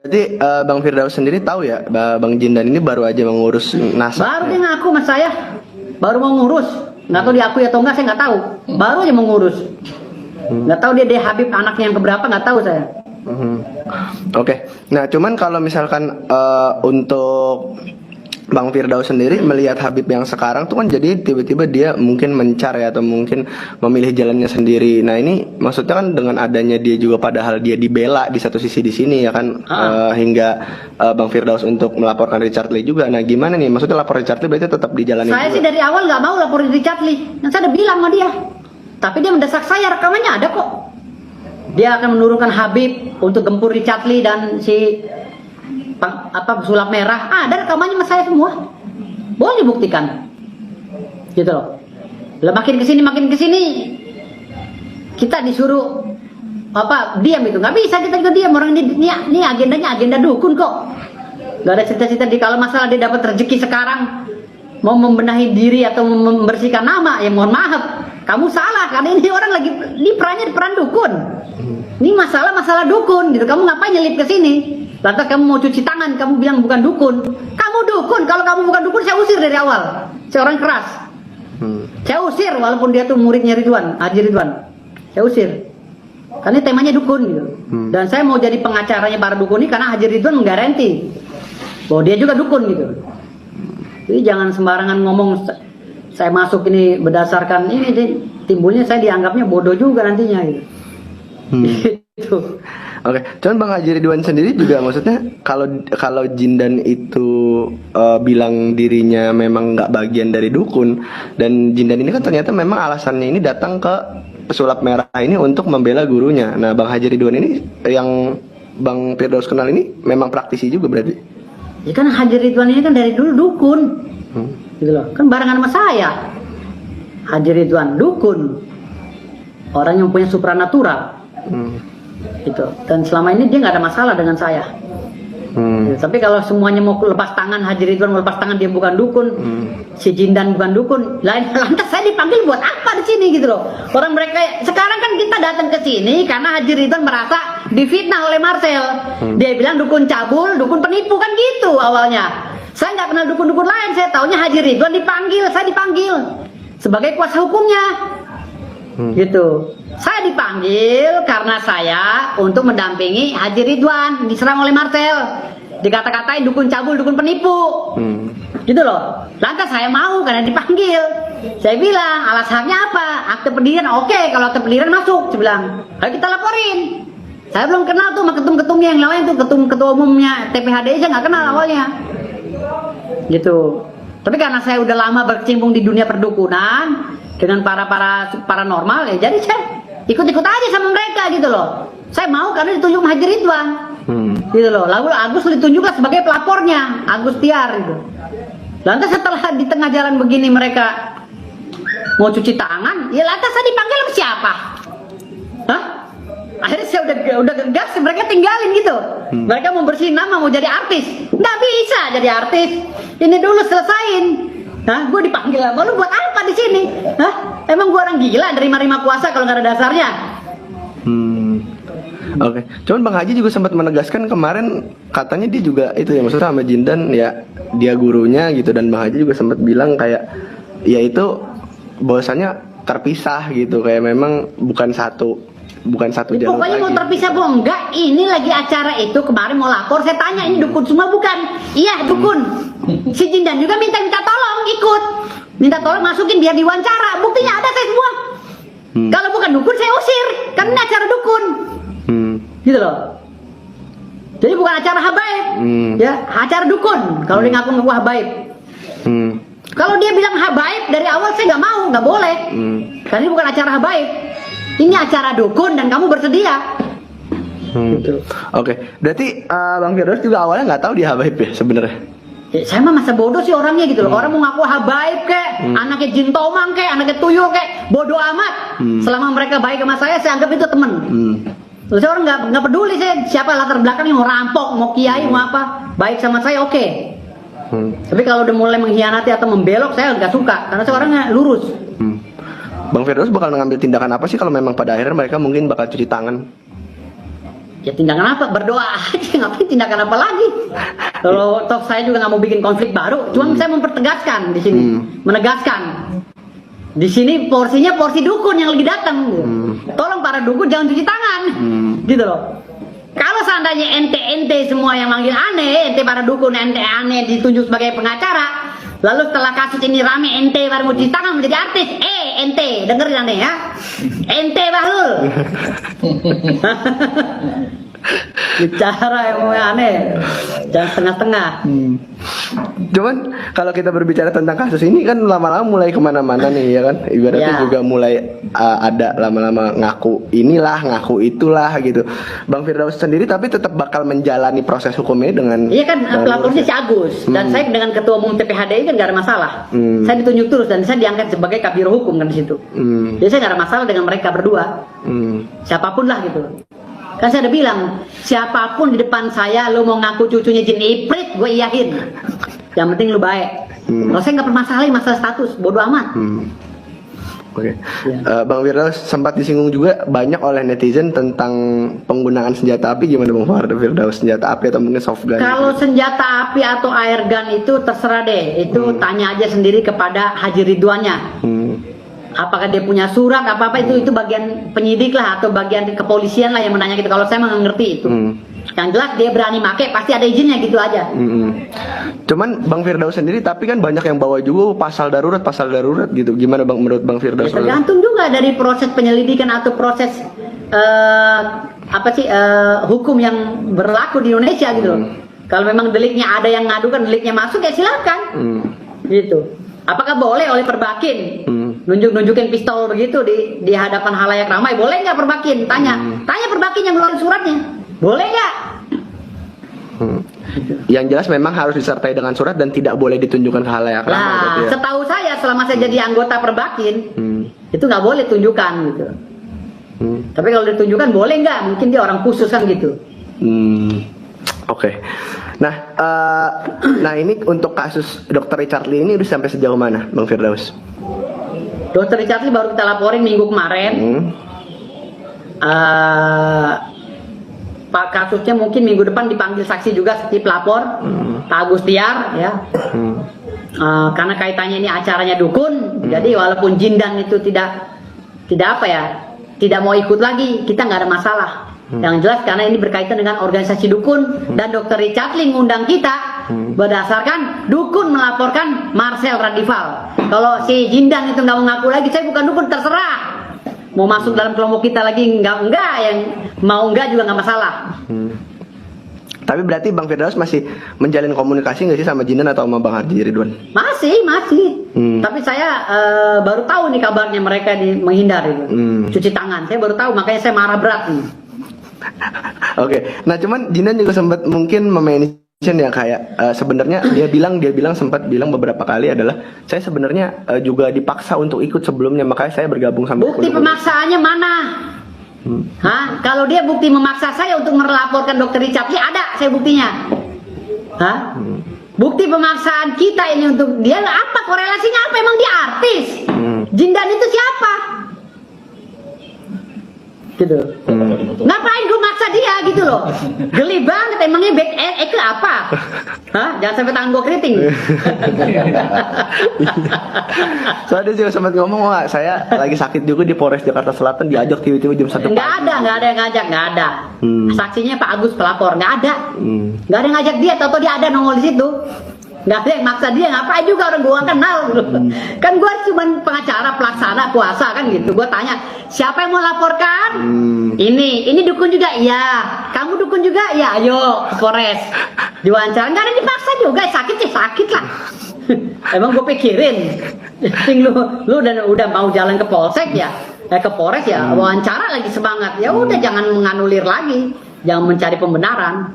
Berarti Bang Firdaus sendiri tahu ya, Bang Jindan ini baru aja mengurus nasab. Baru dia ngaku sama saya, baru mau ngurus. Nggak tahu diakui atau enggak, saya nggak tahu. Baru aja mau ngurus. Nggak tahu dia Habib anaknya yang keberapa, nggak tahu saya. Oke. Nah, cuman kalau misalkan untuk Bang Firdaus sendiri melihat Habib yang sekarang tuh kan jadi tiba-tiba dia mungkin mencar ya, atau mungkin memilih jalannya sendiri. Nah ini maksudnya kan dengan adanya dia juga padahal dia dibela di satu sisi di sini ya kan, hingga Bang Firdaus untuk melaporkan Richard Lee juga. Nah gimana nih, maksudnya lapor Richard Lee berarti tetap dijalani Saya juga? sih dari awal nggak mau laporin Richard Lee. Yang saya udah bilang sama dia. Tapi dia mendesak saya, rekamannya ada kok. Dia akan menurunkan Habib untuk gempur Richard Lee dan si sulap merah. Ada rekamannya sama saya semua. Boleh dibuktikan. Gitu loh. Lah makin kesini kita disuruh diam itu. Nggak bisa kita juga diam. Orang ini agendanya agenda dukun kok. Nggak ada cerita-cerita kalau masalah dia dapat rezeki sekarang mau membenahi diri atau membersihkan nama, ya mohon maaf, kamu salah karena ini orang lagi perannya di peran dukun. Ini masalah dukun gitu. Kamu ngapain nyelip ke sini? Lantas kamu mau cuci tangan, kamu bilang bukan dukun. Kamu dukun. Kalau kamu bukan dukun, saya usir dari awal. Saya orang keras. Saya usir walaupun dia tuh muridnya Haji Ridwan. Saya usir. Karena temanya dukun gitu. Dan saya mau jadi pengacaranya para dukun ini karena Haji Ridwan menggaranti bahwa dia juga dukun gitu. Jadi jangan sembarangan ngomong saya masuk ini berdasarkan ini, timbulnya saya dianggapnya bodoh juga nantinya gitu. Gitu. Oke, cuman Bang Haji Ridwan sendiri juga maksudnya kalau Jindan itu bilang dirinya memang nggak bagian dari dukun, dan Jindan ini kan ternyata memang alasannya ini datang ke pesulap merah ini untuk membela gurunya. Nah, Bang Haji Ridwan ini yang Bang Firdaus kenal ini memang praktisi juga berarti? Ya kan Haji Ridwan ini kan dari dulu dukun, gitu loh. Kan barengan sama saya. Haji Ridwan dukun, orang yang punya supranatural. Gitu. Dan selama ini dia nggak ada masalah dengan saya. Gitu. Tapi kalau semuanya mau lepas tangan, Haji Ridwan mau lepas tangan, dia bukan dukun, si Jindan bukan dukun, lantas saya dipanggil buat apa di sini gitu loh. Orang mereka sekarang kan kita datang ke sini karena Haji Ridwan merasa difitnah oleh Marcel. Dia bilang dukun cabul, dukun penipu, kan gitu awalnya. Saya nggak kenal dukun-dukun lain, saya taunya Haji Ridwan dipanggil, saya dipanggil sebagai kuasa hukumnya. Gitu. Saya dipanggil karena saya untuk mendampingi Haji Ridwan diserang oleh Marcel, dikata-katain dukun cabul, dukun penipu, gitu loh. Lantas saya mau karena dipanggil. Saya bilang alasannya apa? Akte pendirian, oke, kalau akte pendirian masuk. Saya bilang, ayo kita laporin. Saya belum kenal tuh sama ketum-ketumnya yang lain tuh, ketua umumnya TPHDI saya nggak kenal awalnya, gitu. Tapi karena saya udah lama berkecimpung di dunia perdukunan dengan para paranormal, ya jadi saya ikut-ikut aja sama mereka gitu loh. Saya mau karena ditunjuk Haji Ridwan, gitu loh. Lalu Agus ditunjuklah sebagai pelapornya, Agus Tiar gitu. Lantas setelah di tengah jalan begini mereka mau cuci tangan, ya lantas saya dipanggil sama siapa? Hah? Akhirnya saya udah gegas, mereka tinggalin gitu. Mereka mau bersihin nama, mau jadi artis. Nggak bisa jadi artis. Ini dulu selesain. Hah? Gue dipanggil sama lu buat apa di sini? Hah? Emang gue orang gila nerima kuasa kalau nggak ada dasarnya? Oke. Cuman Bang Haji juga sempat menegaskan kemarin, katanya dia juga itu ya, maksudnya sama Jindan ya dia gurunya gitu, dan Bang Haji juga sempat bilang kayak ya itu bahwasanya terpisah gitu, kayak memang bukan satu jalur. Pokoknya lagi. mau terpisah bu enggak, ini lagi acara itu kemarin mau lapor, saya tanya ini dukun semua bukan? Iya dukun. Si Jindan juga minta tolong ikut, minta tolong masukin biar diwawancara, buktinya ada saya semua. Kalau bukan dukun saya usir, karena ini acara dukun, gitu loh. Jadi bukan acara habaib, ya acara dukun. Kalau dia ngaku habaib, kalau dia bilang habaib dari awal saya nggak mau, nggak boleh, karena ini bukan acara habaib. Ini acara dukun dan kamu bersedia. Gitu. Oke. Berarti Bang Firdaus juga awalnya nggak tahu dia habaib ya sebenarnya. Ya, saya mah masa bodoh sih orangnya gitu loh. Orang mau ngaku habaib kek, anaknya Jin Tomang kek, anaknya Tuyul kek, bodoh amat. Selama mereka baik sama saya anggap itu temen. Saya orang nggak peduli saya siapa latar belakangnya, mau rampok, mau kiai, mau apa, baik sama saya oke. Tapi kalau udah mulai mengkhianati atau membelok saya nggak suka, karena saya orangnya lurus. Bang Firdaus bakal ngambil tindakan apa sih kalau memang pada akhirnya mereka mungkin bakal cuci tangan? Ya tindakan apa? Berdoa aja, ngapain tindakan apa lagi? Kalau toh saya juga nggak mau bikin konflik baru, cuma saya mempertegaskan di sini, menegaskan. Di sini porsinya porsi dukun yang lagi datang. Tolong para dukun jangan cuci tangan, gitu loh. Kalau seandainya ente semua yang manggil aneh, ente para dukun ente aneh ditunjuk sebagai pengacara, lalu setelah kasus ini rame ente baru mau cuci tangan menjadi artis, ente dengerin aneh ya, ente Bahlul. Bicara yang aneh, jangan setengah-setengah. Cuman kalau kita berbicara tentang kasus ini kan lama-lama mulai kemana-mana nih ya kan, ibaratnya Ya. juga mulai ada lama-lama ngaku inilah, ngaku itulah gitu. Bang Firdaus sendiri tapi tetap bakal menjalani proses hukumnya dengan. Iya kan, pelapornya si Agus dan saya dengan ketua umum TPHDI kan gak ada masalah. Saya ditunjuk terus dan saya diangkat sebagai kabiro hukum kan di situ. Jadi saya gak ada masalah dengan mereka berdua. Siapapun lah gitu. Kan saya udah bilang, siapapun di depan saya lo mau ngaku cucunya jin iprit, gue iyahin. Yang penting lu baik. Kalau saya nggak permasalahin masalah status, bodo amat. Oke. Ya. Bang Firdaus sempat disinggung juga banyak oleh netizen tentang penggunaan senjata api. Gimana Bang Firdaus, senjata api atau mungkin soft gun? Kalau senjata api atau air gun itu terserah deh. Itu tanya aja sendiri kepada Haji Ridwannya. Apakah dia punya surat apa itu bagian penyidik lah atau bagian kepolisian lah yang menanya gitu. Kalau saya nggak ngerti itu. Yang jelas dia berani make pasti ada izinnya gitu aja. Cuman Bang Firdaus sendiri tapi kan banyak yang bawa juga pasal darurat gitu. Gimana Bang menurut Bang Ya, Firdaus? tergantung juga dari proses penyelidikan atau proses hukum yang berlaku di Indonesia gitu. Kalau memang deliknya ada yang ngadukan deliknya masuk ya silakan. Gitu. Apakah boleh oleh Perbakin nunjukin pistol begitu di hadapan halayak ramai? Boleh nggak Perbakin? Tanya Perbakin yang ngeluarin suratnya. Boleh nggak? Yang jelas memang harus disertai dengan surat dan tidak boleh ditunjukkan ke halayak ramai. Nah, berarti ya. setahu saya selama saya jadi anggota Perbakin itu nggak boleh tunjukkan gitu. Tapi kalau ditunjukkan boleh nggak? Mungkin dia orang khusus kan gitu. Oke. Nah ini untuk kasus Dr. Richard Lee ini udah sampai sejauh mana Bang Firdaus? Dr. Richard Lee baru kita laporin minggu kemarin. Pak kasusnya mungkin minggu depan dipanggil saksi juga seperti pelapor, Pak Agus Tiar ya. Karena kaitannya ini acaranya dukun, jadi walaupun Jindan itu tidak mau ikut lagi, kita nggak ada masalah. Yang jelas karena ini berkaitan dengan organisasi dukun dan Dr. Richard Lee ngundang kita berdasarkan dukun melaporkan Marcel Radival. Kalau si Jindan itu nggak mau ngaku lagi, saya bukan dukun, terserah. Mau masuk dalam kelompok kita lagi enggak, yang mau enggak juga nggak masalah. Tapi berarti Bang Firdaus masih menjalin komunikasi nggak sih sama Jindan atau sama Bang Haji Ridwan? Masih. Tapi saya baru tahu nih kabarnya mereka menghindar itu. Cuci tangan. Saya baru tahu, makanya saya marah berat nih. Oke. Nah cuman Jindan juga sempat mungkin mention ya kayak sebenarnya dia bilang sempat bilang beberapa kali adalah saya sebenarnya juga dipaksa untuk ikut sebelumnya, makanya saya bergabung sama Bukti pemaksaannya mana? Kalau dia bukti memaksa saya untuk melaporkan Dr. Richard Lee, ada saya buktinya. Bukti pemaksaan kita ini untuk dia apa, korelasinya apa? Emang dia artis? Jindan itu siapa? Gitu. Ngapain gue maksa dia gitu loh? Geli banget, emangnya back itu apa? Jangan sampai tangan gue keriting. Soalnya dia juga sempat ngomong, wah saya lagi sakit juga di Polres Jakarta Selatan, diajak tiba-tiba jam 1 pagi. Nggak ada yang ngajak, nggak ada. Saksinya Pak Agus pelapor, nggak ada. Nggak ada yang ngajak dia, tau dia ada nongol di situ. Nggak ada yang maksa dia, ngapain juga orang gua kenal gitu. Kan gua cuma pengacara pelaksana kuasa kan gitu. Gua tanya, siapa yang mau laporkan? Ini dukun juga? Iya. Kamu dukun juga? Ya, ayo ke Polres. Diwawancara, nggak ada dipaksa juga, sakit sih sakit lah. Emang gue pikirin, lu udah mau jalan ke Polsek ya, ke Polres ya, wawancara lagi semangat. Ya udah jangan menganulir lagi, jangan mencari pembenaran.